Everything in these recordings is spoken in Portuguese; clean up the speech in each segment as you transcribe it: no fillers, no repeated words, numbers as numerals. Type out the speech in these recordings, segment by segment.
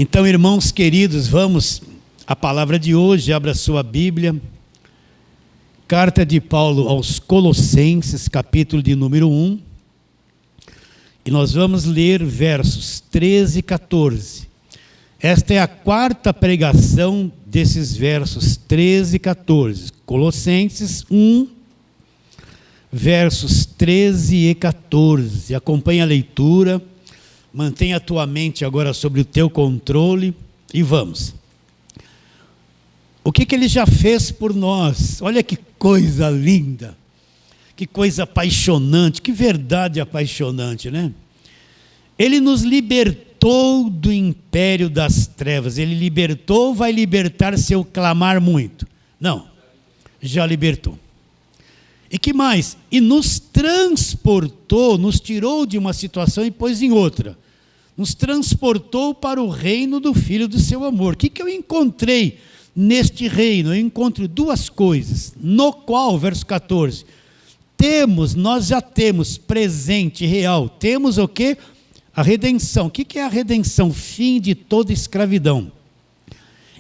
Então, irmãos queridos, vamos à palavra de hoje. Abra sua Bíblia. Carta de Paulo aos Colossenses, capítulo de número 1. E nós vamos ler versos 13 e 14. Esta é a quarta pregação desses versos 13 e 14. Colossenses 1, versos 13 e 14. Acompanhe a leitura. Mantenha a tua mente agora sobre o teu controle. E vamos. O que ele já fez por nós? Olha que coisa linda. Que coisa apaixonante. Que verdade apaixonante, né? Ele nos libertou do império das trevas. Ele libertou, vai libertar se eu clamar muito? Não. Já libertou. E que mais? E nos transportou, nos tirou de uma situação e pôs em outra. Nos transportou para o reino do Filho do seu amor. O que eu encontrei neste reino? Eu encontro duas coisas, no qual, verso 14, nós já temos presente, real, temos o quê? A redenção. O que é a redenção? Fim de toda escravidão.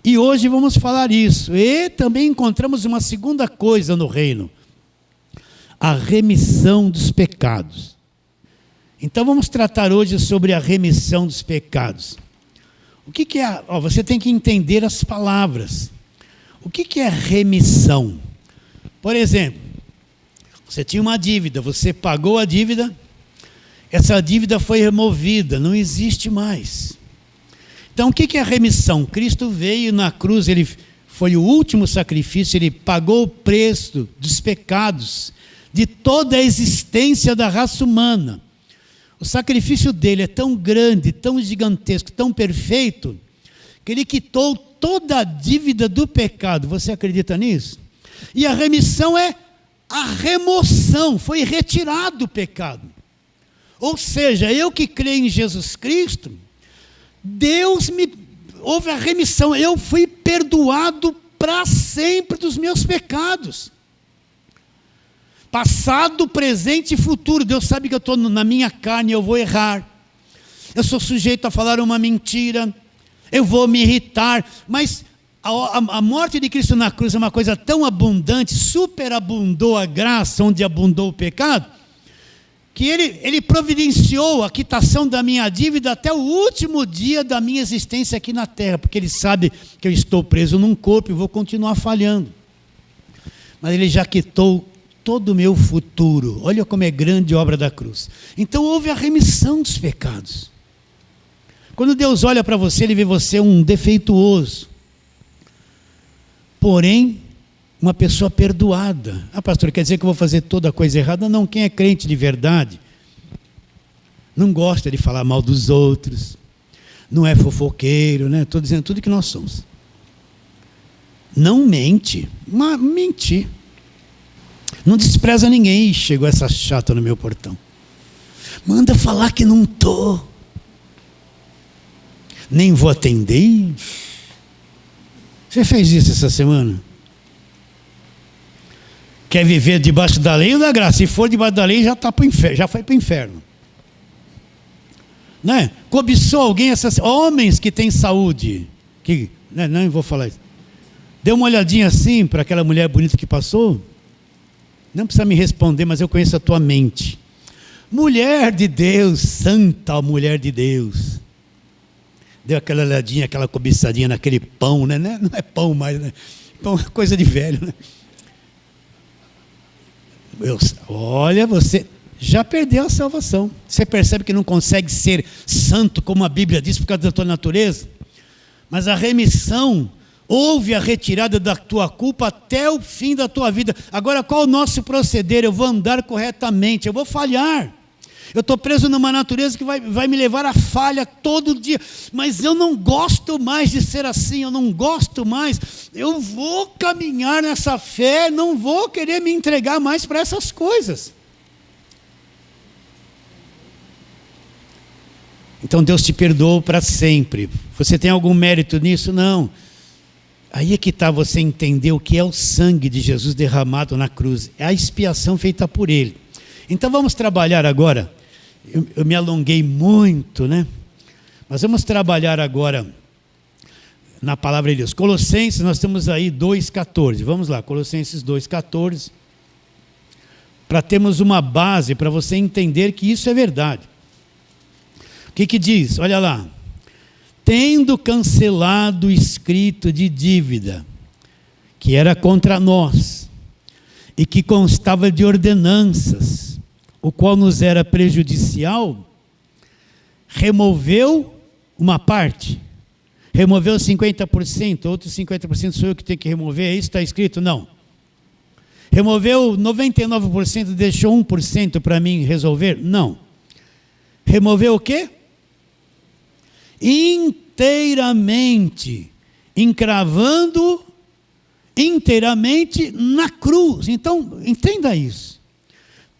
E hoje vamos falar isso. E também encontramos uma segunda coisa no reino. A remissão dos pecados. Então vamos tratar hoje sobre a remissão dos pecados. O que é? Você tem que entender as palavras. O que é remissão? Por exemplo, você tinha uma dívida, você pagou a dívida, essa dívida foi removida, não existe mais. Então o que é a remissão? Cristo veio na cruz, ele foi o último sacrifício, ele pagou o preço dos pecados de toda a existência da raça humana. O sacrifício dele é tão grande, tão gigantesco, tão perfeito, que ele quitou toda a dívida do pecado. Você acredita nisso? E a remissão é a remoção, foi retirado o pecado. Ou seja, eu que creio em Jesus Cristo, houve a remissão, eu fui perdoado para sempre dos meus pecados. Passado, presente e futuro. Deus sabe que eu estou na minha carne, eu vou errar. Eu sou sujeito a falar uma mentira. Eu vou me irritar. Mas a morte de Cristo na cruz é uma coisa tão abundante, superabundou a graça onde abundou o pecado, que ele providenciou a quitação da minha dívida até o último dia da minha existência aqui na terra, porque ele sabe que eu estou preso num corpo e vou continuar falhando. Mas ele já quitou todo o meu futuro. Olha como é grande a obra da cruz. Então houve a remissão dos pecados. Quando Deus olha para você, ele vê você um defeituoso, porém uma pessoa perdoada. Pastor, quer dizer que eu vou fazer toda a coisa errada? Não, quem é crente de verdade não gosta de falar mal dos outros, não é fofoqueiro, né? Estou dizendo tudo que nós somos. Não mente, mas mentir. Não despreza ninguém. Chegou essa chata no meu portão. Manda falar que não estou. Nem vou atender. Você fez isso essa semana? Quer viver debaixo da lei ou da graça? Se for debaixo da lei, já está para o inferno, já foi para o inferno. Né? Cobiçou alguém, homens que têm saúde. Não vou falar isso. Deu uma olhadinha assim para aquela mulher bonita que passou. Não precisa me responder, mas eu conheço a tua mente. Mulher de Deus, santa mulher de Deus. Deu aquela olhadinha, aquela cobiçadinha naquele pão, né? Não é pão mais, né? Pão é coisa de velho, né? Olha, você já perdeu a salvação. Você percebe que não consegue ser santo, como a Bíblia diz, por causa da tua natureza? Mas a remissão, houve a retirada da tua culpa até o fim da tua vida. Agora, qual o nosso proceder? Eu vou andar corretamente, eu vou falhar. Eu estou preso numa natureza que vai me levar à falha todo dia. Mas eu não gosto mais de ser assim, eu não gosto mais. Eu vou caminhar nessa fé, não vou querer me entregar mais para essas coisas. Então Deus te perdoou para sempre. Você tem algum mérito nisso? Não. Aí é que está, você entender o que é o sangue de Jesus derramado na cruz. É a expiação feita por Ele. Então vamos trabalhar agora. Eu me alonguei muito, né? Mas vamos trabalhar agora na palavra de Deus. Colossenses, nós temos aí 2,14. Vamos lá, Colossenses 2,14. Para termos uma base, para você entender que isso é verdade. O que diz? Olha lá. Tendo cancelado o escrito de dívida, que era contra nós, e que constava de ordenanças, o qual nos era prejudicial, removeu uma parte, removeu 50%, outros 50% sou eu que tenho que remover, é isso que está escrito? Não. Removeu 99%, deixou 1% para mim resolver? Não. Removeu o quê? Inteiramente, encravando inteiramente na cruz. Então, entenda isso.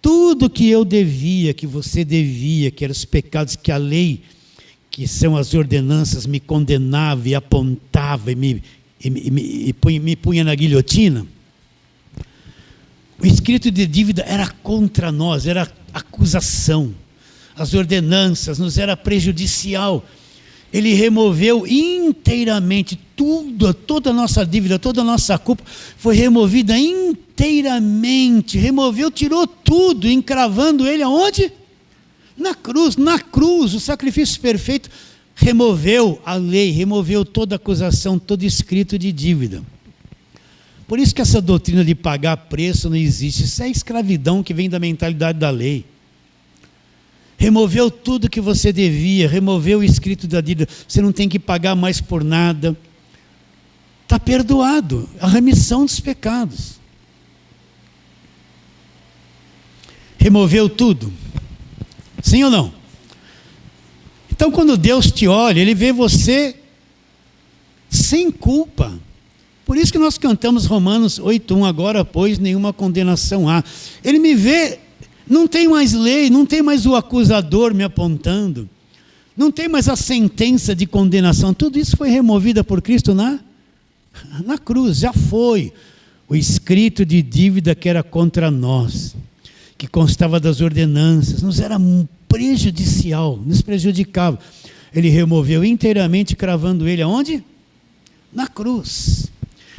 Tudo que eu devia, que você devia, que eram os pecados que a lei, que são as ordenanças, me condenava e apontava e me punha na guilhotina, o escrito de dívida era contra nós, era acusação. As ordenanças nos era prejudicial. Ele removeu inteiramente tudo, toda a nossa dívida, toda a nossa culpa foi removida inteiramente. Removeu, tirou tudo, encravando ele aonde? Na cruz. Na cruz, o sacrifício perfeito removeu a lei, removeu toda acusação, todo escrito de dívida. Por isso que essa doutrina de pagar preço não existe. Isso é escravidão que vem da mentalidade da lei. Removeu tudo que você devia, removeu o escrito da dívida, você não tem que pagar mais por nada. Está perdoado, a remissão dos pecados. Removeu tudo. Sim ou não? Então quando Deus te olha, Ele vê você sem culpa. Por isso que nós cantamos Romanos 8,1, agora pois nenhuma condenação há. Ele me vê. Não tem mais lei, não tem mais o acusador me apontando, não tem mais a sentença de condenação, tudo isso foi removido por Cristo na cruz, já foi. O escrito de dívida que era contra nós, que constava das ordenanças, nos era prejudicial, nos prejudicava. Ele removeu inteiramente, cravando ele aonde? Na cruz.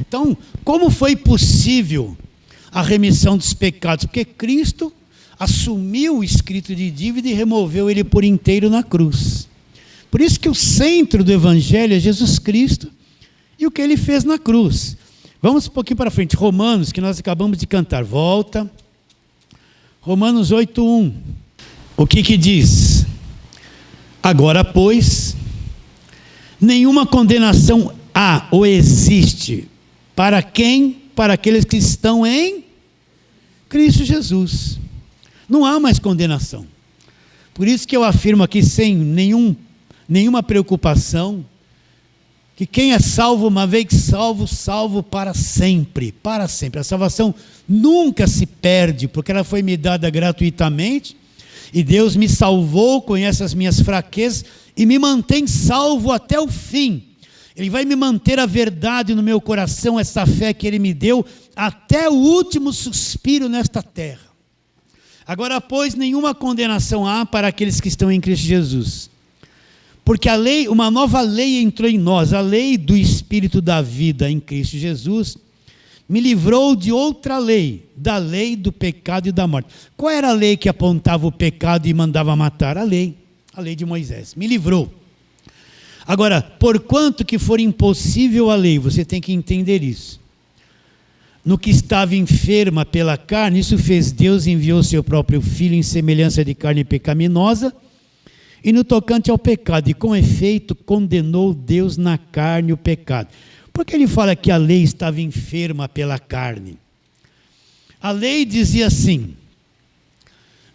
Então, como foi possível a remissão dos pecados? Porque Cristo assumiu o escrito de dívida e removeu ele por inteiro na cruz. Por isso que o centro do Evangelho é Jesus Cristo e o que ele fez na cruz. Vamos um pouquinho para frente. Romanos, que nós acabamos de cantar. Volta. Romanos 8,1. O que diz? Agora, pois, nenhuma condenação há ou existe para quem? Para aqueles que estão em Cristo Jesus. Não há mais condenação. Por isso que eu afirmo aqui sem nenhuma preocupação, que quem é salvo uma vez salvo, salvo para sempre, para sempre. A salvação nunca se perde, porque ela foi me dada gratuitamente, e Deus me salvou, conhece as minhas fraquezas, e me mantém salvo até o fim. Ele vai me manter a verdade no meu coração, essa fé que Ele me deu, até o último suspiro nesta terra. Agora, pois, nenhuma condenação há para aqueles que estão em Cristo Jesus. Porque a lei, uma nova lei entrou em nós, a lei do Espírito da vida em Cristo Jesus, me livrou de outra lei, da lei do pecado e da morte. Qual era a lei que apontava o pecado e mandava matar? A lei de Moisés. Me livrou. Agora, porquanto que for impossível a lei, você tem que entender isso. No que estava enferma pela carne, isso fez Deus, enviou seu próprio Filho em semelhança de carne pecaminosa, e no tocante ao pecado, e com efeito condenou Deus na carne o pecado. Por que ele fala que a lei estava enferma pela carne? A lei dizia assim: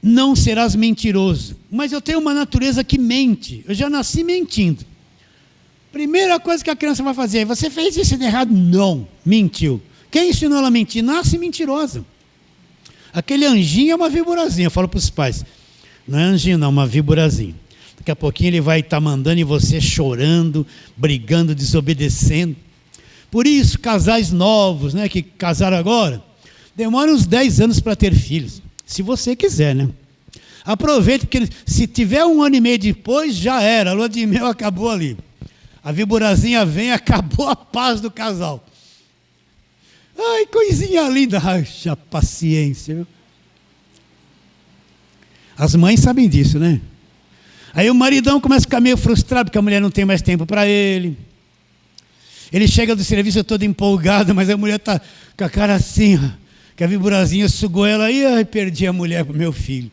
não serás mentiroso. Mas eu tenho uma natureza que mente, eu já nasci mentindo. Primeira coisa que a criança vai fazer: você fez isso de errado? Não, mentiu. Quem ensinou ela a mentir? Nasce mentirosa. Aquele anjinho é uma víborazinha. Eu falo para os pais: não é anjinho não, uma víborazinha. Daqui a pouquinho ele vai estar mandando e você chorando, brigando, desobedecendo. Por isso, casais novos, né, que casaram agora, demora uns 10 anos para ter filhos. Se você quiser, né? Aproveite, porque se tiver 1 ano e meio depois, já era. A lua de mel acabou ali. A víborazinha vem, acabou a paz do casal. Ai, coisinha linda. Haja paciência, viu? As mães sabem disso, né? Aí o maridão começa a ficar meio frustrado, porque a mulher não tem mais tempo para ele. Ele chega do serviço todo empolgado, mas a mulher está com a cara assim, que a víborazinha sugou ela e ai, perdi a mulher para o meu filho.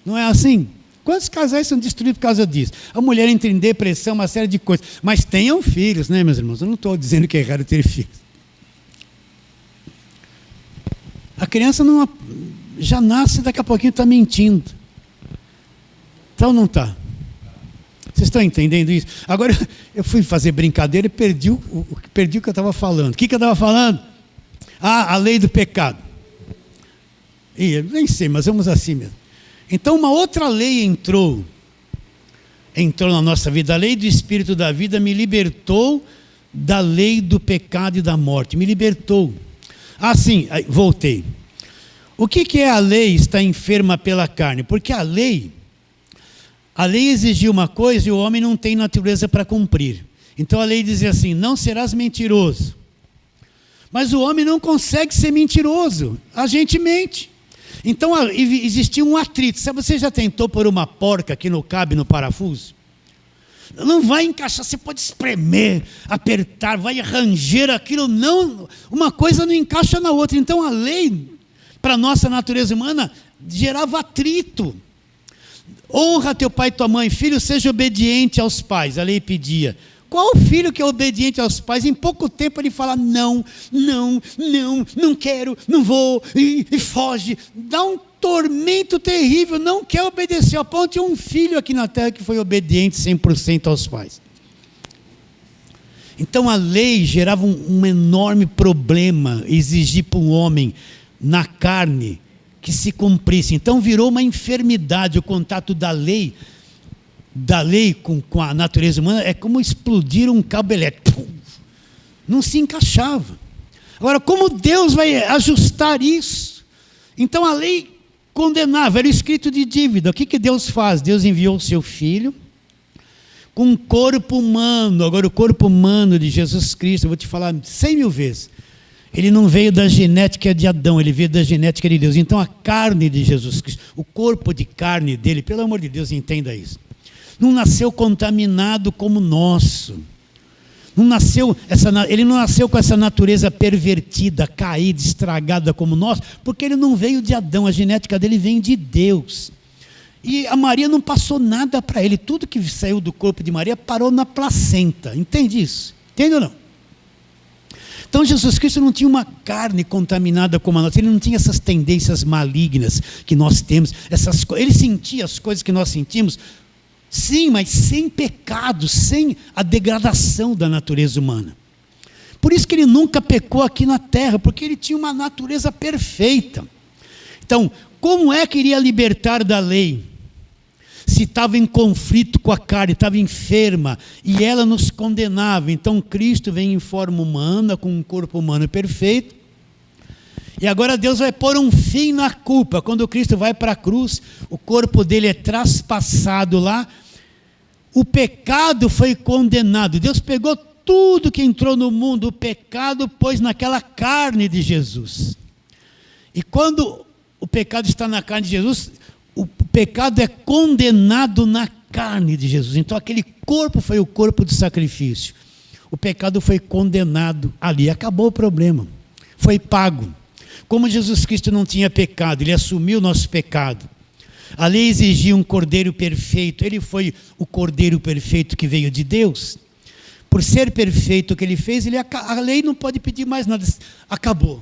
Não é assim? Quantos casais são destruídos por causa disso? A mulher entra em depressão, uma série de coisas. Mas tenham filhos, né, meus irmãos? Eu não estou dizendo que é errado ter filhos. A criança não, já nasce, daqui a pouquinho está mentindo. Então não está. Vocês estão entendendo isso? Agora, eu fui fazer brincadeira e perdi o que eu estava falando. O que eu estava falando? A lei do pecado. Eu nem sei, mas vamos assim mesmo. Então uma outra lei entrou na nossa vida. A lei do Espírito da vida me libertou da lei do pecado e da morte. Me libertou. Sim, voltei. O que é a lei está enferma pela carne? Porque a lei exigia uma coisa e o homem não tem natureza para cumprir. Então a lei dizia assim, não serás mentiroso. Mas o homem não consegue ser mentiroso. A gente mente. Então existia um atrito. Você já tentou pôr uma porca que não cabe no parafuso? Não vai encaixar, você pode espremer, apertar, vai ranger aquilo, não, uma coisa não encaixa na outra. Então a lei, para a nossa natureza humana, gerava atrito. Honra teu pai e tua mãe, filho, seja obediente aos pais, a lei pedia. Qual filho que é obediente aos pais? Em pouco tempo ele fala, não quero, não vou, e foge. Dá um tormento terrível, não quer obedecer. Ao ponto de um filho aqui na terra que foi obediente 100% aos pais. Então a lei gerava um enorme problema, exigir para um homem, na carne, que se cumprisse. Então virou uma enfermidade, o contato da lei com a natureza humana é como explodir um cabo elétrico. Não se encaixava. Agora, como Deus vai ajustar isso? Então a lei condenava, era escrito de dívida. O que Deus faz? Deus enviou o seu Filho com um corpo humano. Agora o corpo humano de Jesus Cristo, eu vou te falar 100 mil vezes, ele não veio da genética de Adão, ele veio da genética de Deus. Então a carne de Jesus Cristo, o corpo de carne dele, pelo amor de Deus, entenda isso, não nasceu contaminado como o nosso. Ele não nasceu com essa natureza pervertida, caída, estragada como nós, porque ele não veio de Adão, a genética dele vem de Deus. E a Maria não passou nada para ele, tudo que saiu do corpo de Maria parou na placenta, entende isso? Entende ou não? Então Jesus Cristo não tinha uma carne contaminada como a nossa, ele não tinha essas tendências malignas que nós temos, ele sentia as coisas que nós sentimos, sim, mas sem pecado, sem a degradação da natureza humana. Por isso que ele nunca pecou aqui na terra, porque ele tinha uma natureza perfeita. Então, como é que iria libertar da lei? Se estava em conflito com a carne, estava enferma, e ela nos condenava. Então Cristo vem em forma humana, com um corpo humano perfeito, e agora Deus vai pôr um fim na culpa. Quando Cristo vai para a cruz, o corpo dele é traspassado lá, o pecado foi condenado. Deus pegou tudo que entrou no mundo, o pecado pôs naquela carne de Jesus. E quando o pecado está na carne de Jesus, o pecado é condenado na carne de Jesus. Então aquele corpo foi o corpo do sacrifício. O pecado foi condenado ali, acabou o problema, foi pago. Como Jesus Cristo não tinha pecado, ele assumiu o nosso pecado. A lei exigia um cordeiro perfeito, ele foi o cordeiro perfeito que veio de Deus. Por ser perfeito o que ele fez, a lei não pode pedir mais nada. Acabou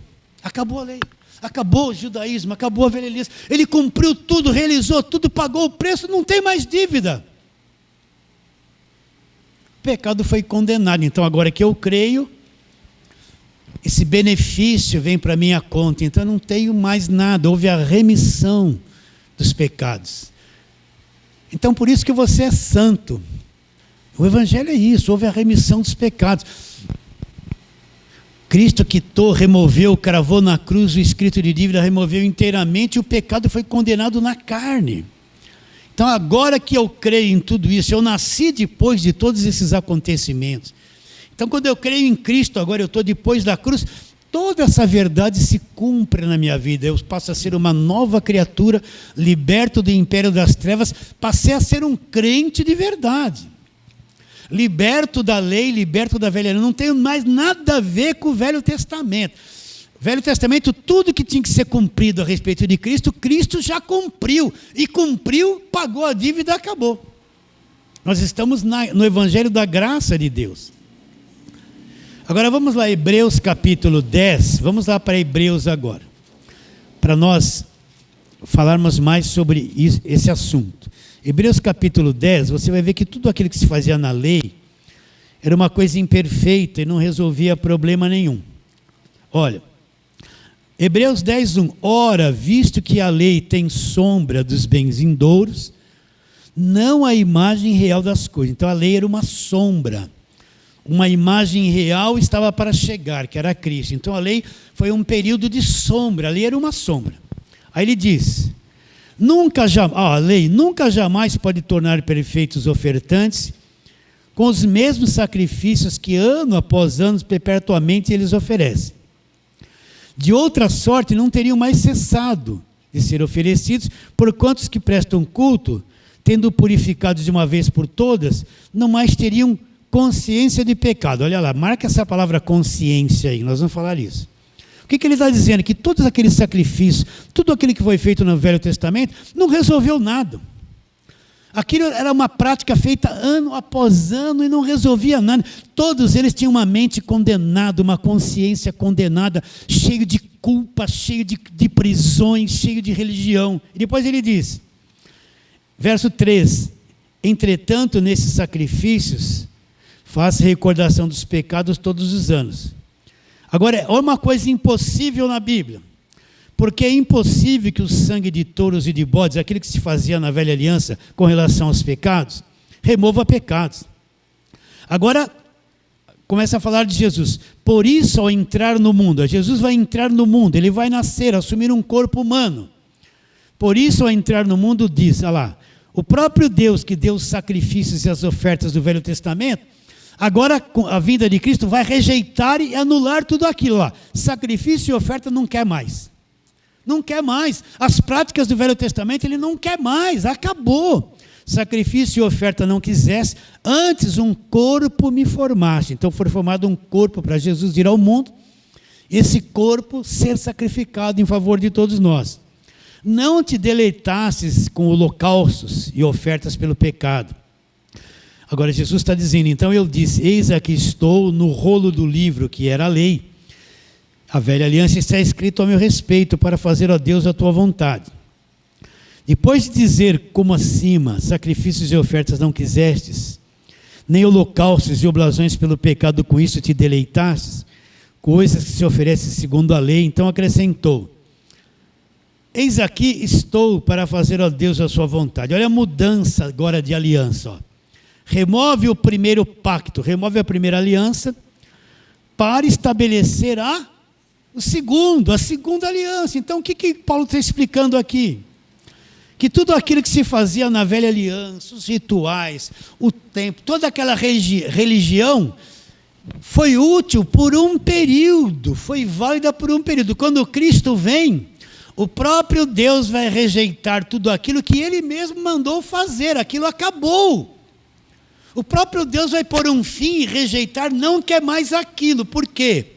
a lei, acabou o judaísmo, acabou a velhice. Ele cumpriu tudo, realizou tudo, pagou o preço, não tem mais dívida. O pecado foi condenado. Então agora que eu creio, esse benefício vem para minha conta, então eu não tenho mais nada, houve a remissão dos pecados. Então por isso que você é santo. O evangelho é isso, houve a remissão dos pecados. Cristo quitou, removeu, cravou na cruz o escrito de dívida, removeu inteiramente, e o pecado foi condenado na carne. Então agora que eu creio em tudo isso, eu nasci depois de todos esses acontecimentos. Então quando eu creio em Cristo, agora eu estou depois da cruz, toda essa verdade se cumpre na minha vida. Eu passo a ser uma nova criatura, liberto do império das trevas, passei a ser um crente de verdade. Liberto da lei, liberto da velha lei. Não tenho mais nada a ver com o Velho Testamento. Velho Testamento, tudo que tinha que ser cumprido a respeito de Cristo, Cristo já cumpriu. E cumpriu, pagou a dívida e acabou. Nós estamos no Evangelho da graça de Deus. Agora vamos lá, Hebreus capítulo 10. Vamos lá para Hebreus agora. Para nós falarmos mais sobre esse assunto. Hebreus capítulo 10, você vai ver que tudo aquilo que se fazia na lei era uma coisa imperfeita e não resolvia problema nenhum. Olha, Hebreus 10, 1. Ora, visto que a lei tem sombra dos bens vindouros, não a imagem real das coisas. Então a lei era uma sombra. Uma imagem real estava para chegar, que era Cristo. Então a lei foi um período de sombra, a lei era uma sombra. Aí ele diz, a lei nunca jamais pode tornar perfeitos os ofertantes com os mesmos sacrifícios que ano após ano perpetuamente eles oferecem. De outra sorte, não teriam mais cessado de ser oferecidos, porquanto os que prestam culto, tendo purificados de uma vez por todas, não mais teriam consciência de pecado. Olha lá, marca essa palavra consciência aí, nós vamos falar isso. O que ele está dizendo? Que todos aqueles sacrifícios, tudo aquilo que foi feito no Velho Testamento, não resolveu nada. Aquilo era uma prática feita ano após ano e não resolvia nada. Todos eles tinham uma mente condenada, uma consciência condenada, cheio de culpa, cheio de prisões, cheio de religião. E depois ele diz, verso 3, entretanto, nesses sacrifícios, faça recordação dos pecados todos os anos. Agora, é uma coisa impossível na Bíblia. Porque é impossível que o sangue de touros e de bodes, aquilo que se fazia na velha aliança com relação aos pecados, remova pecados. Agora, começa a falar de Jesus. Por isso, ao entrar no mundo, Jesus vai entrar no mundo, ele vai nascer, assumir um corpo humano. Por isso, ao entrar no mundo, diz, olha lá, o próprio Deus que deu os sacrifícios e as ofertas do Velho Testamento, agora, com a vinda de Cristo, vai rejeitar e anular tudo aquilo lá. Sacrifício e oferta não quer mais. Não quer mais. As práticas do Velho Testamento ele não quer mais. Acabou. Sacrifício e oferta não quisesse. Antes um corpo me formasse. Então foi formado um corpo para Jesus ir ao mundo. Esse corpo ser sacrificado em favor de todos nós. Não te deleitasses com holocaustos e ofertas pelo pecado. Agora Jesus está dizendo, então eu disse, eis aqui estou no rolo do livro que era a lei. A velha aliança está escrito ao meu respeito para fazer, ó Deus, a tua vontade. Depois de dizer como acima, sacrifícios e ofertas não quisestes, nem holocaustos e oblações pelo pecado com isso te deleitastes, coisas que se oferecem segundo a lei, então acrescentou, eis aqui estou para fazer, ó Deus, a sua vontade. Olha a mudança agora de aliança. Ó. Remove o primeiro pacto, remove a primeira aliança, para estabelecer a segunda aliança. Então o que Paulo está explicando aqui? Que tudo aquilo que se fazia na velha aliança, os rituais, o templo, toda aquela religião, foi útil por um período, foi válida por um período. Quando Cristo vem, o próprio Deus vai rejeitar tudo aquilo que Ele mesmo mandou fazer, aquilo acabou. O próprio Deus vai pôr um fim e rejeitar, não quer mais aquilo. Por quê?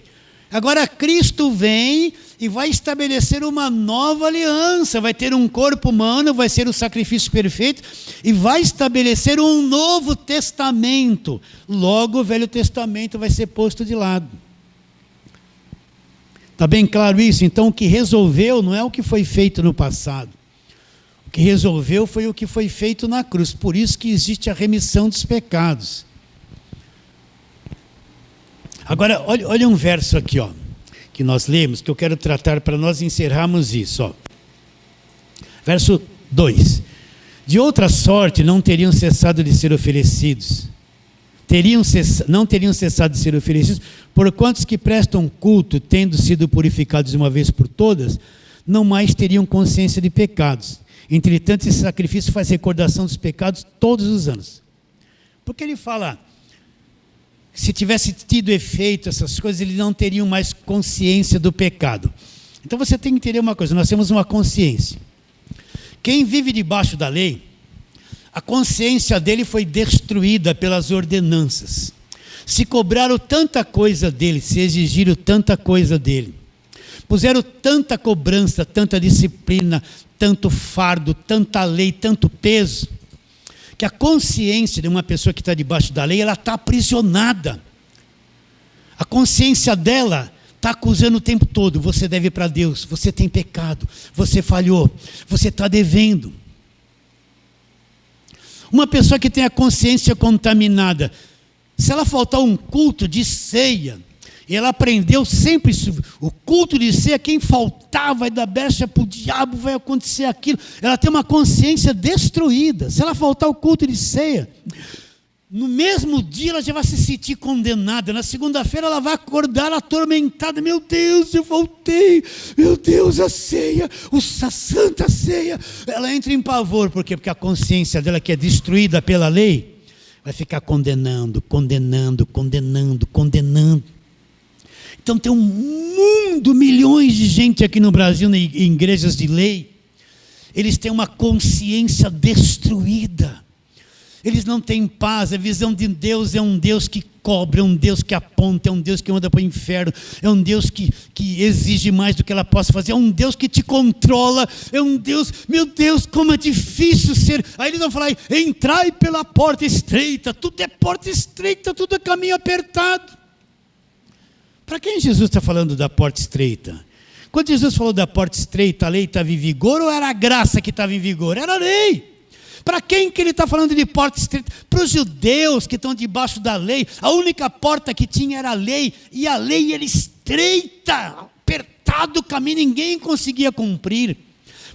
Agora Cristo vem e vai estabelecer uma nova aliança, vai ter um corpo humano, vai ser o sacrifício perfeito e vai estabelecer um novo testamento. Logo o Velho Testamento vai ser posto de lado. Está bem claro isso? Então o que resolveu não é o que foi feito no passado. O que resolveu foi o que foi feito na cruz. Por isso que existe a remissão dos pecados. Agora, olha um verso aqui, ó, que nós lemos, que eu quero tratar para nós encerrarmos isso. Ó. Verso 2. De outra sorte não teriam cessado de ser oferecidos. Não teriam cessado de ser oferecidos, porquanto os que prestam culto, tendo sido purificados de uma vez por todas, não mais teriam consciência de pecados. Entretanto, esse sacrifício faz recordação dos pecados todos os anos. Porque ele fala, se tivesse tido efeito essas coisas, eles não teriam mais consciência do pecado. Então você tem que entender uma coisa, nós temos uma consciência. Quem vive debaixo da lei, a consciência dele foi destruída pelas ordenanças. Se cobraram tanta coisa dele, se exigiram tanta coisa dele, puseram tanta cobrança, tanta disciplina, tanto fardo, tanta lei, tanto peso, que a consciência de uma pessoa que está debaixo da lei, ela está aprisionada. A consciência dela está acusando o tempo todo, você deve para Deus, você tem pecado, você falhou, você está devendo. Uma pessoa que tem a consciência contaminada, se ela faltar um culto de ceia, e ela aprendeu sempre isso, o culto de ceia, quem faltar vai dar brecha para o diabo, vai acontecer aquilo, ela tem uma consciência destruída. Se ela faltar o culto de ceia, no mesmo dia ela já vai se sentir condenada, na segunda-feira ela vai acordar atormentada, meu Deus, eu faltei, meu Deus, a ceia, a santa ceia, ela entra em pavor, por quê? Porque a consciência dela, que é destruída pela lei, vai ficar condenando. Então tem um mundo, milhões de gente aqui no Brasil, em igrejas de lei, eles têm uma consciência destruída, eles não têm paz. A visão de Deus é um Deus que cobra, é um Deus que aponta, é um Deus que manda para o inferno, é um Deus que exige mais do que ela possa fazer, é um Deus que te controla, é um Deus, meu Deus, como é difícil ser. Aí eles vão falar, entrai pela porta estreita, tudo é porta estreita, tudo é caminho apertado. Para quem Jesus está falando da porta estreita? Quando Jesus falou da porta estreita, a lei estava em vigor ou era a graça que estava em vigor? Era a lei. Para quem que ele está falando de porta estreita? Para os judeus que estão debaixo da lei, a única porta que tinha era a lei, e a lei era estreita, apertado o caminho, ninguém conseguia cumprir.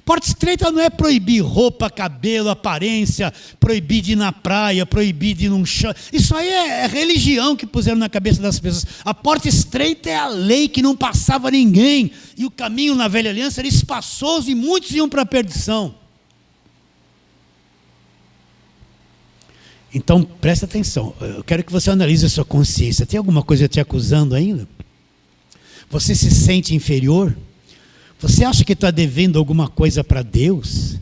Porta estreita não é proibir roupa, cabelo, aparência, proibir de ir na praia, proibir de ir num chão. Isso aí é religião que puseram na cabeça das pessoas. A porta estreita é a lei que não passava ninguém. E o caminho na velha aliança era espaçoso e muitos iam para a perdição. Então, presta atenção. Eu quero que você analise a sua consciência. Tem alguma coisa te acusando ainda? Você se sente inferior? Você acha que está devendo alguma coisa para Deus?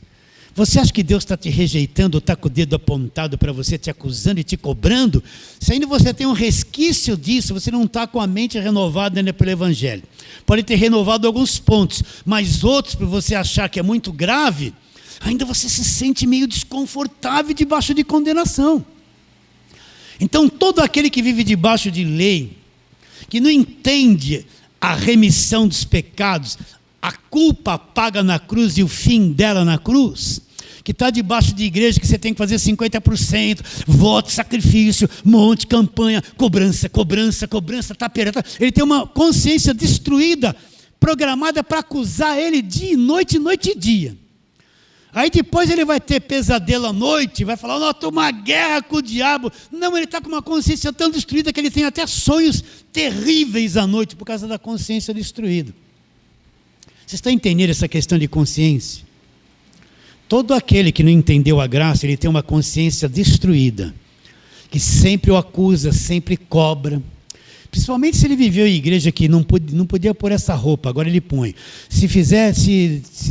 Você acha que Deus está te rejeitando, está com o dedo apontado para você, te acusando e te cobrando? Se ainda você tem um resquício disso, você não está com a mente renovada ainda pelo Evangelho. Pode ter renovado alguns pontos, mas outros, para você achar que é muito grave, ainda você se sente meio desconfortável debaixo de condenação. Então, todo aquele que vive debaixo de lei, que não entende a remissão dos pecados, a culpa paga na cruz e o fim dela na cruz, que está debaixo de igreja que você tem que fazer 50%, voto, sacrifício, monte, campanha, cobrança, está perto. Ele tem uma consciência destruída, programada para acusar ele dia e noite e dia. Aí depois ele vai ter pesadelo à noite, vai falar, não, estou uma guerra com o diabo. Não, ele está com uma consciência tão destruída que ele tem até sonhos terríveis à noite, por causa da consciência destruída. Vocês estão entendendo essa questão de consciência? Todo aquele que não entendeu a graça, ele tem uma consciência destruída, que sempre o acusa, sempre cobra. Principalmente se ele viveu em igreja que não podia pôr essa roupa, agora ele põe. Se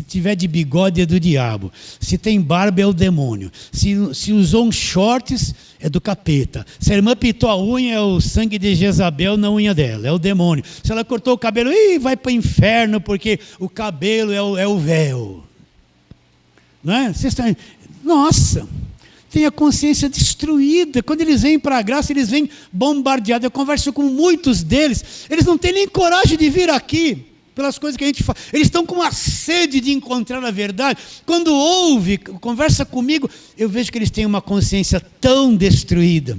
tiver de bigode é do diabo. Se tem barba é o demônio. Se usou uns shorts é do capeta. Se a irmã pintou a unha é o sangue de Jezabel na unha dela, é o demônio. Se ela cortou o cabelo, vai para o inferno porque o cabelo é o véu. Não é? Vocês estão... Nossa! Tem a consciência destruída. Quando eles vêm para a graça, eles vêm bombardeados. Eu converso com muitos deles, eles não têm nem coragem de vir aqui, pelas coisas que a gente faz. Eles estão com uma sede de encontrar a verdade. Quando conversa comigo, eu vejo que eles têm uma consciência tão destruída.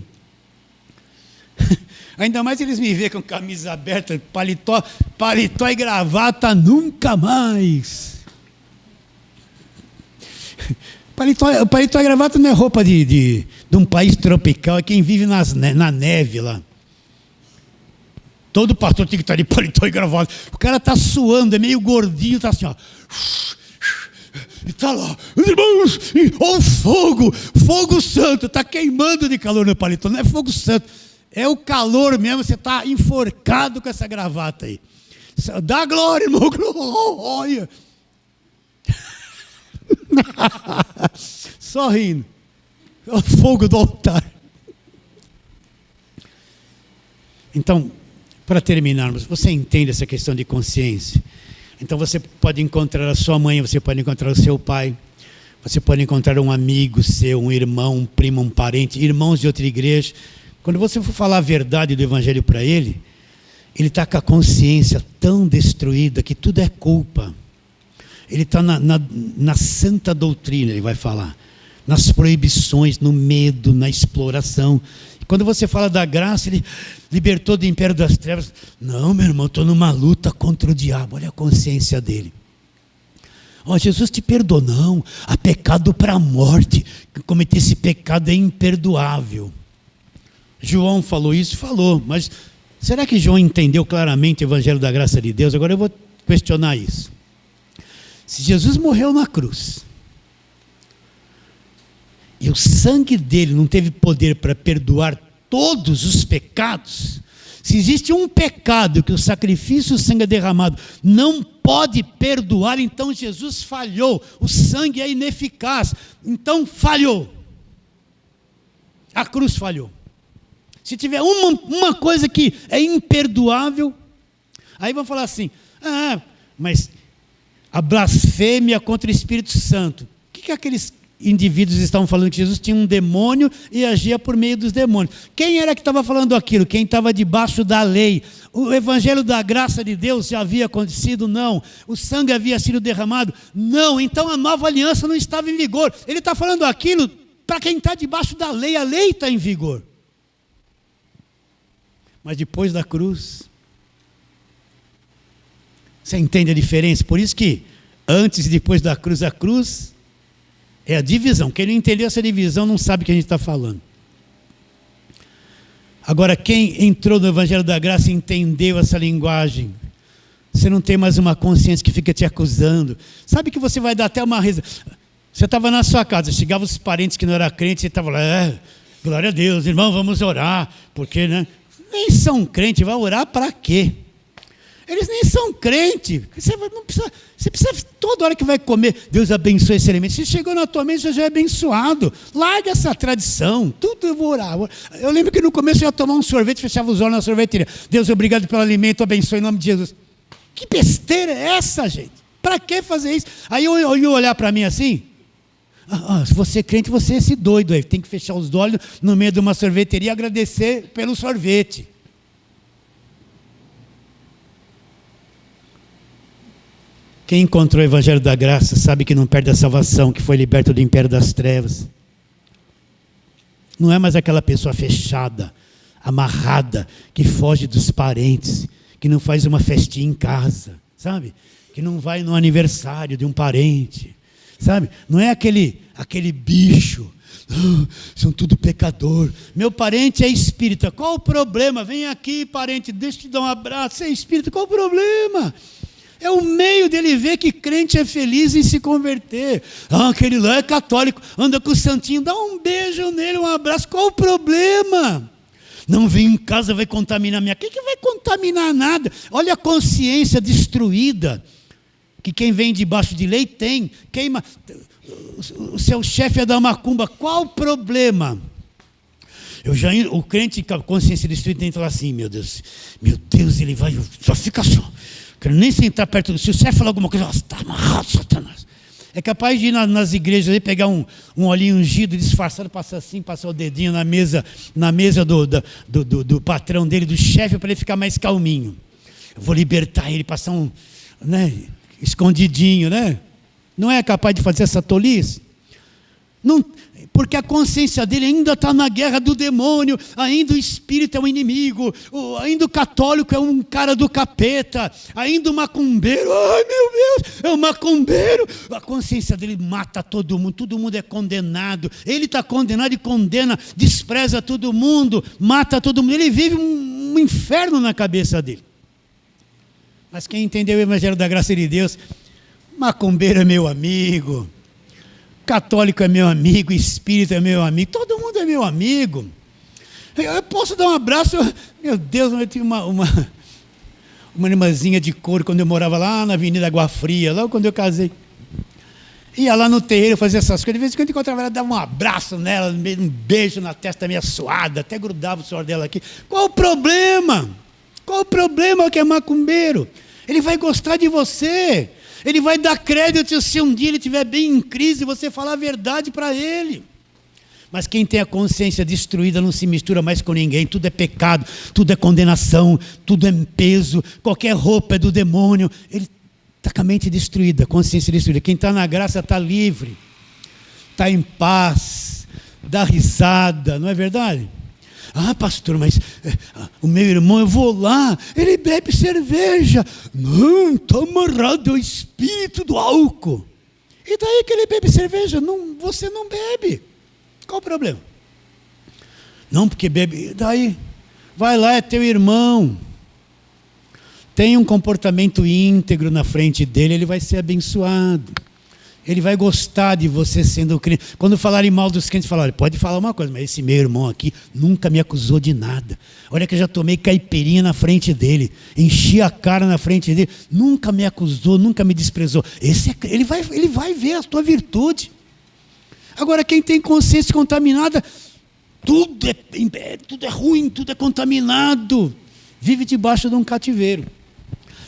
Ainda mais eles me veem com camisa aberta, paletó e gravata, nunca mais. Paletó e gravata não é roupa de um país tropical, é quem vive na neve lá. Todo pastor tem que estar de paletó e gravata. O cara está suando, é meio gordinho, está assim, ó. E está lá, os irmãos, o fogo santo, está queimando de calor no paletó, não é fogo santo, é o calor mesmo, você está enforcado com essa gravata aí. Dá glória, irmão, glória. Só rindo. O fogo do altar. Então, para terminarmos, você entende essa questão de consciência? Então você pode encontrar a sua mãe, você pode encontrar o seu pai, você pode encontrar um amigo seu, um irmão, um primo, um parente, irmãos de outra igreja. Quando você for falar a verdade do evangelho para ele está com a consciência tão destruída que tudo é culpa. Ele está na santa doutrina, ele vai falar, nas proibições, no medo, na exploração. Quando você fala da graça, ele libertou do império das trevas. Não, meu irmão, estou numa luta contra o diabo. Olha a consciência dele. Jesus te perdoou. Não, há pecado para a morte. Cometer esse pecado é imperdoável. João falou isso? Falou. Mas será que João entendeu claramente o evangelho da graça de Deus? Agora eu vou questionar isso. Se Jesus morreu na cruz, e o sangue dele não teve poder para perdoar todos os pecados, se existe um pecado que o sacrifício, o sangue derramado não pode perdoar, então Jesus falhou, o sangue é ineficaz, então falhou, a cruz falhou. Se tiver uma coisa que é imperdoável, aí vão falar assim, mas a blasfêmia contra o Espírito Santo, o que aqueles indivíduos estavam falando? Que Jesus tinha um demônio e agia por meio dos demônios. Quem era que estava falando aquilo? Quem estava debaixo da lei. O evangelho da graça de Deus já havia acontecido? Não. O sangue havia sido derramado? Não. Então a nova aliança não estava em vigor. Ele está falando aquilo para quem está debaixo da lei. A lei está em vigor. Mas depois da cruz, você entende a diferença? Por isso que antes e depois da cruz, a cruz é a divisão. Quem não entendeu essa divisão não sabe o que a gente está falando. Agora, quem entrou no evangelho da graça e entendeu essa linguagem, você não tem mais uma consciência que fica te acusando. Sabe que você vai dar até uma risa. Você estava na sua casa, chegavam os parentes que não eram crentes, você estava lá, glória a Deus, irmão, vamos orar, porque, né? Nem são crentes, vai orar para quê? Eles nem são crentes. Você precisa, toda hora que vai comer, Deus abençoe esse alimento. Se chegou na tua mente, você já é abençoado. Larga essa tradição. Tudo eu vou orar. Eu lembro que no começo eu ia tomar um sorvete, fechava os olhos na sorveteria. Deus, obrigado pelo alimento, abençoe em nome de Jesus. Que besteira é essa, gente? Para que fazer isso? Aí eu ia olhar para mim assim. Se você é crente, você é esse doido aí. Tem que fechar os olhos no meio de uma sorveteria e agradecer pelo sorvete. Quem encontrou o evangelho da graça sabe que não perde a salvação, que foi liberto do império das trevas. Não é mais aquela pessoa fechada, amarrada, que foge dos parentes, que não faz uma festinha em casa, sabe? Que não vai no aniversário de um parente, sabe? Não é aquele bicho, são tudo pecador. Meu parente é espírita, qual o problema? Vem aqui, parente, deixa eu te dar um abraço, você é espírita, qual o problema? É o meio dele ver que crente é feliz em se converter. Aquele lá é católico, anda com o santinho, dá um beijo nele, um abraço, qual o problema? Não vem em casa, vai contaminar minha... Quem que vai contaminar nada? Olha a consciência destruída, que quem vem debaixo de lei tem. Queima. O seu chefe é da macumba, qual o problema? O crente com a consciência destruída tem que falar assim, meu Deus, ele vai, só fica só. Quero nem sentar perto do... Se o chefe falar alguma coisa, está amarrado, Satanás. É capaz de ir nas igrejas aí, pegar um olhinho ungido, disfarçado, passar o dedinho na mesa do patrão dele, do chefe, para ele ficar mais calminho. Eu vou libertar ele, passar escondidinho, né? Não é capaz de fazer essa tolice? Não, porque a consciência dele ainda está na guerra do demônio, ainda o espírito é um inimigo, ainda o católico é um cara do capeta, ainda o macumbeiro, ai meu Deus, é um macumbeiro. A consciência dele mata todo mundo é condenado, ele está condenado e condena, despreza todo mundo, mata todo mundo, ele vive um inferno na cabeça dele. Mas quem entendeu o evangelho da graça de Deus, Macumbeiro é meu amigo, católico é meu amigo, espírita é meu amigo, todo mundo é meu amigo. Eu posso dar um abraço, meu Deus, eu tinha uma irmãzinha de couro quando eu morava lá na Avenida Água Fria, logo quando eu casei. Ia lá no terreiro fazer essas coisas, de vez em quando eu encontrava ela, dava um abraço nela, um beijo na testa meio suada, até grudava o suor dela aqui. Qual o problema? Qual o problema que é macumbeiro? Ele vai gostar de você, ele vai dar crédito se um dia ele estiver bem em crise e você falar a verdade para ele. Mas quem tem a consciência destruída não se mistura mais com ninguém, tudo é pecado, tudo é condenação, tudo é peso, qualquer roupa é do demônio. Ele está com a mente destruída, a consciência destruída. Quem está na graça está livre, está em paz, dá risada, não é verdade? Ah, pastor, mas o meu irmão, eu vou lá, ele bebe cerveja. Não, está amarrado ao espírito do álcool. E daí que ele bebe cerveja? Não, você não bebe. Qual o problema? Não, porque bebe. Daí, vai lá, é teu irmão. Tem um comportamento íntegro na frente dele, ele vai ser abençoado. Ele vai gostar de você sendo crente. Quando falarem mal dos crentes, falarem, pode falar uma coisa, mas esse meu irmão aqui nunca me acusou de nada. Olha que eu já tomei caipirinha na frente dele, enchi a cara na frente dele, nunca me acusou, nunca me desprezou. Ele vai ver a tua virtude. Agora, quem tem consciência contaminada, tudo é ruim, tudo é contaminado, vive debaixo de um cativeiro.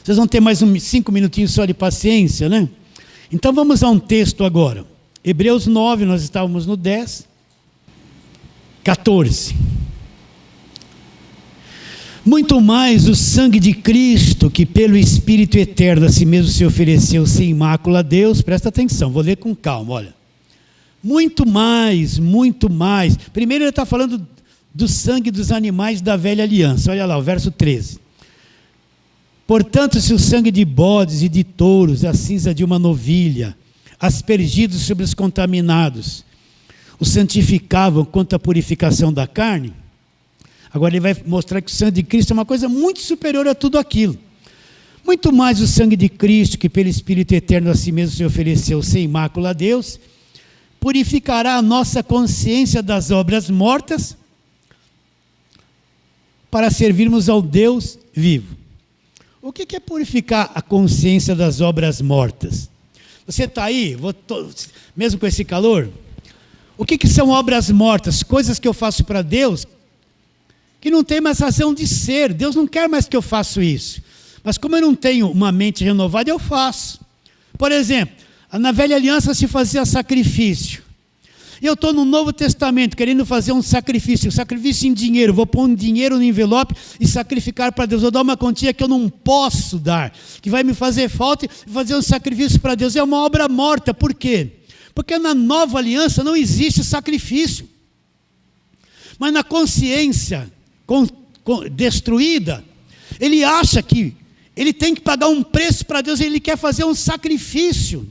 Vocês vão ter mais 5 minutinhos só de paciência, né? Então vamos a um texto agora. Hebreus 9, nós estávamos no 10, 14. Muito mais o sangue de Cristo, que pelo Espírito eterno a si mesmo se ofereceu sem mácula a Deus. Presta atenção, vou ler com calma, olha. Muito mais, muito mais. Primeiro ele está falando do sangue dos animais da velha aliança. Olha lá, o verso 13. Portanto, se o sangue de bodes e de touros, a cinza de uma novilha, aspergidos sobre os contaminados, os santificavam quanto à purificação da carne, agora ele vai mostrar que o sangue de Cristo é uma coisa muito superior a tudo aquilo. Muito mais o sangue de Cristo, que pelo Espírito eterno a si mesmo se ofereceu sem mácula a Deus, purificará a nossa consciência das obras mortas, para servirmos ao Deus vivo. O que é purificar a consciência das obras mortas? Você está aí, mesmo com esse calor? O que são obras mortas? Coisas que eu faço para Deus, que não tem mais razão de ser. Deus não quer mais que eu faça isso. Mas como eu não tenho uma mente renovada, eu faço. Por exemplo, na velha aliança se fazia sacrifício. E eu estou no Novo Testamento querendo fazer um sacrifício em dinheiro. Vou pôr um dinheiro no envelope e sacrificar para Deus. Vou dar uma quantia que eu não posso dar, que vai me fazer falta, e fazer um sacrifício para Deus. É uma obra morta. Por quê? Porque na nova aliança não existe sacrifício. Mas na consciência destruída, ele acha que ele tem que pagar um preço para Deus, ele quer fazer um sacrifício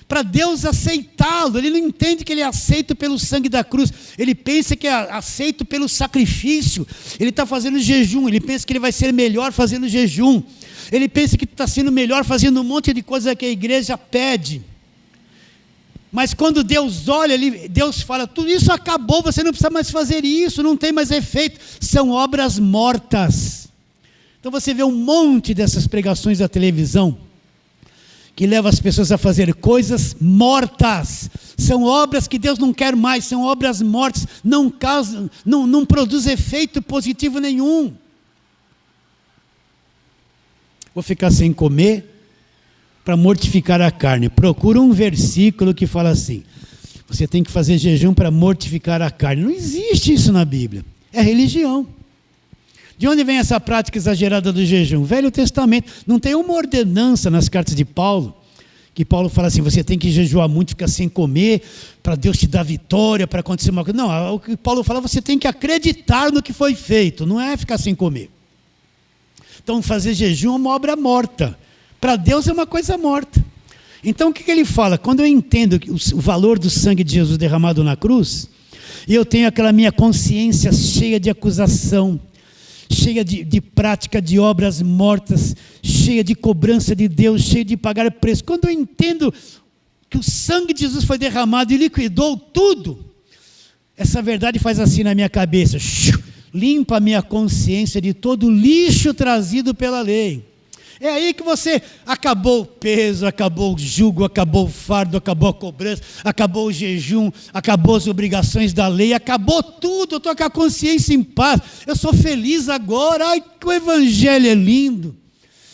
para Deus aceitá-lo. Ele não entende que ele é aceito pelo sangue da cruz, ele pensa que é aceito pelo sacrifício. Ele está fazendo jejum, ele pensa que ele vai ser melhor fazendo jejum, ele pensa que está sendo melhor fazendo um monte de coisa que a igreja pede. Mas quando Deus olha, Deus fala, tudo isso acabou, você não precisa mais fazer isso, não tem mais efeito, são obras mortas. Então você vê um monte dessas pregações da televisão, que leva as pessoas a fazer coisas mortas. São obras que Deus não quer mais, são obras mortas, não produz efeito positivo nenhum. Vou ficar sem comer para mortificar a carne. Procura um versículo que fala assim, você tem que fazer jejum para mortificar a carne. Não existe isso na Bíblia, é religião. De onde vem essa prática exagerada do jejum? Velho Testamento. Não tem uma ordenança nas cartas de Paulo, que Paulo fala assim, você tem que jejuar muito, ficar sem comer, para Deus te dar vitória, para acontecer uma coisa. Não, o que Paulo fala, você tem que acreditar no que foi feito, não é ficar sem comer. Então fazer jejum é uma obra morta. Para Deus é uma coisa morta. Então o que ele fala? Quando eu entendo o valor do sangue de Jesus derramado na cruz, e eu tenho aquela minha consciência cheia de acusação, cheia de prática de obras mortas, cheia de cobrança de Deus, cheia de pagar preço. Quando eu entendo que o sangue de Jesus foi derramado e liquidou tudo, essa verdade faz assim na minha cabeça, limpa a minha consciência de todo o lixo trazido pela lei. É aí que você acabou o peso, acabou o jugo, acabou o fardo, acabou a cobrança, acabou o jejum, acabou as obrigações da lei, acabou tudo. Eu estou com a consciência em paz, eu sou feliz agora. Ai, que o evangelho é lindo,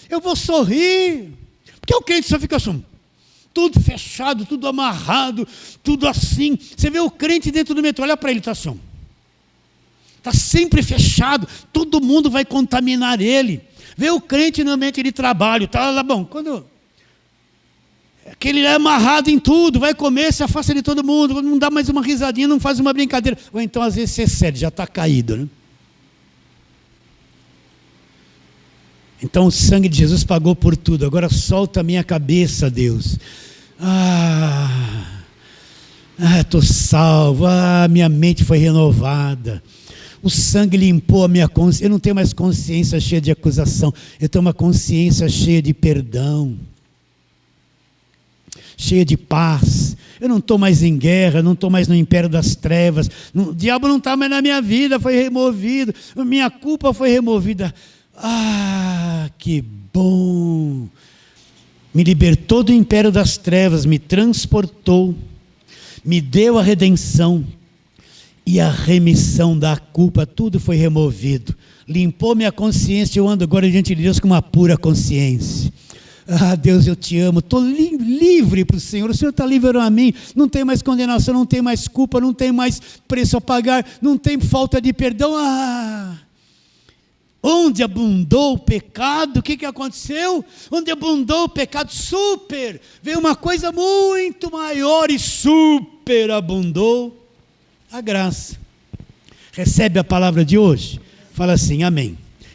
eu vou sorrir, porque o crente só fica assim, tudo fechado, tudo amarrado, tudo assim. Você vê o crente dentro do metrô, olha para ele, está assim, está sempre fechado, todo mundo vai contaminar ele. Vê o crente no ambiente de trabalho, tá lá, bom, quando aquele é amarrado em tudo, vai comer, se afasta de todo mundo, não dá mais uma risadinha, não faz uma brincadeira, ou então às vezes você cede, já está caído, né? Então o sangue de Jesus pagou por tudo. Agora solta a minha cabeça, Deus. Estou salvo, minha mente foi renovada. O sangue limpou a minha consciência. Eu não tenho mais consciência cheia de acusação. Eu tenho uma consciência cheia de perdão, cheia de paz. Eu não estou mais em guerra, não estou mais no império das trevas. O diabo não está mais na minha vida, foi removido. Minha culpa foi removida. Que bom! Me libertou do império das trevas, me transportou, me deu a redenção. E a remissão da culpa, tudo foi removido. Limpou minha consciência, eu ando agora diante de Deus com uma pura consciência. Deus, eu te amo, estou livre para o Senhor está livre a mim, não tem mais condenação, não tem mais culpa, não tem mais preço a pagar, não tem falta de perdão. Onde abundou o pecado, o que aconteceu? Onde abundou o pecado, veio uma coisa muito maior e superabundou a graça. Recebe a palavra de hoje? Fala assim, amém.